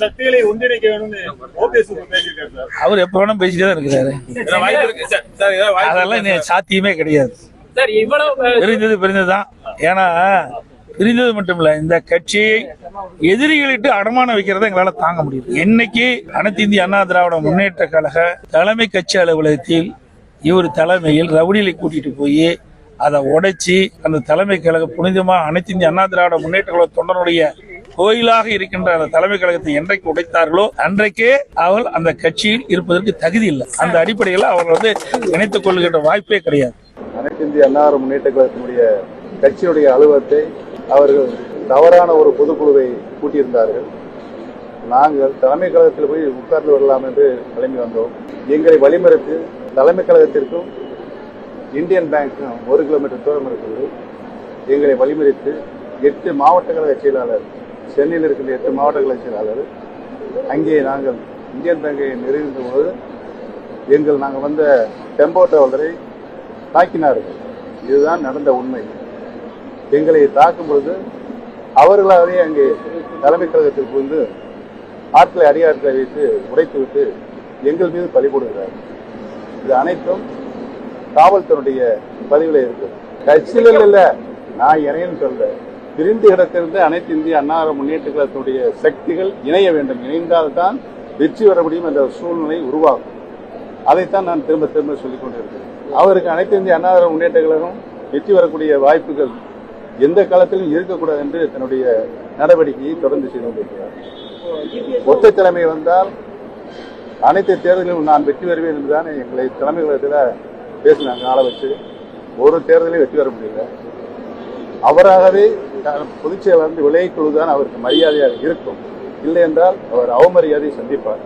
சக்திகளை ஒன்றிணைக்க வேணும்னு ஓபிஎஸ் பேசியிருக்காரு சார். அவர் எப்ப வேணும் பேசிட்டே தான் இருக்கிறாரு. அதெல்லாம் சாத்தியமே கிடையாது. பிரிந்ததுதான். ஏன்னா பிரிந்தது மட்டும் இல்ல, இந்த கட்சியை எதிரிகளிட்டு அடமானம் வைக்கிறத எங்களால தாங்க முடியும். இன்னைக்கு அனைத்து இந்திய அண்ணா திராவிட முன்னேற்ற கழக தலைமை கட்சி அலுவலகத்தில் இவர் தலைமையில் ரவுடிகளை கூட்டிட்டு போய் அதை உடைச்சி அந்த தலைமை கழக புனிதமா அனைத்து இந்திய அண்ணா திராவிட முன்னேற்ற கழக தொண்டனுடைய கோயிலாக இருக்கின்ற அந்த தலைமை கழகத்தை என்றைக்கு உடைத்தார்களோ அன்றைக்கே அவள் அந்த கட்சியில் இருப்பதற்கு தகுதி இல்லை. அந்த அடிப்படையில் அவர்கள் இணைத்துக் கொள்கின்ற வாய்ப்பே கிடையாது. அனைத்து இந்திய அண்ணா முன்னேற்ற கழகத்தினுடைய கட்சியினுடைய அலுவலகத்தை அவர்கள் தவறான ஒரு பொதுக்குழுவை கூட்டியிருந்தார்கள். நாங்கள் தலைமை கழகத்தில் போய் உட்கார்ந்து வரலாம் என்று கிளம்பி வந்தோம். எங்களை வழிமறித்து தலைமை கழகத்திற்கும் இந்தியன் பேங்க்கும் 1 கிலோமீட்டர் தூரம் இருக்கிறது. எங்களை வழிமறித்து 8 மாவட்ட கழக செயலாளர், சென்னையில் இருக்கின்ற 8 மாவட்ட கழக செயலாளர் அங்கே நாங்கள் இந்தியன் பேங்கை நெருங்கின்ற போது நாங்கள் வந்த டெம்போ டிராவலரை தாக்கினார்கள். இதுதான் நடந்த உண்மை. எங்களை தாக்கும் பொழுது அவர்களாகவே அங்கே தலைமை கழகத்திற்கு வந்து ஆட்களை அடியாட்களை வைத்து உடைத்துவிட்டு எங்கள் மீது பழி போடுகிறார்கள். இது அனைத்தும் காவல்துறையுடைய பதிவில் இருக்கு. கட்சியில் இல்ல, நான் இணையன்னு சொல்ல, பிரிந்து இடத்திலிருந்து அனைத்து இந்திய அண்ணா முன்னேற்ற கழகத்தினுடைய சக்திகள் இணைய வேண்டும். இணைந்தால்தான் வெற்றி பெற முடியும் என்ற சூழ்நிலை உருவாகும். அதைத்தான் நான் திரும்ப திரும்ப சொல்லிக் கொண்டிருக்கிறேன். அவருக்கு அனைத்து இந்திய அண்ணா முன்னேற்ற கழகம் வெற்றி பெறக்கூடிய வாய்ப்புகள் எந்த காலத்திலும் இருக்கக்கூடாது என்று தன்னுடைய நடவடிக்கையை தொடர்ந்து செய்து கொண்டிருக்கிறார். ஒற்றை தலைமை வந்தால் அனைத்து தேர்தலிலும் நான் வெற்றி பெறுவேன் என்றுதான் எங்களை தலைமை கழகத்தில் பேசினாங்க. ஆளை வச்சு ஒரு தேர்தலையும் வெற்றி பெற முடியல. அவராகவே பொதுச் செயலாளர் விலகிக் கொள்வதுதான் அவருக்கு மரியாதையாக இருக்கும். இல்லை என்றால் அவர் அவமரியாதை சந்திப்பார்.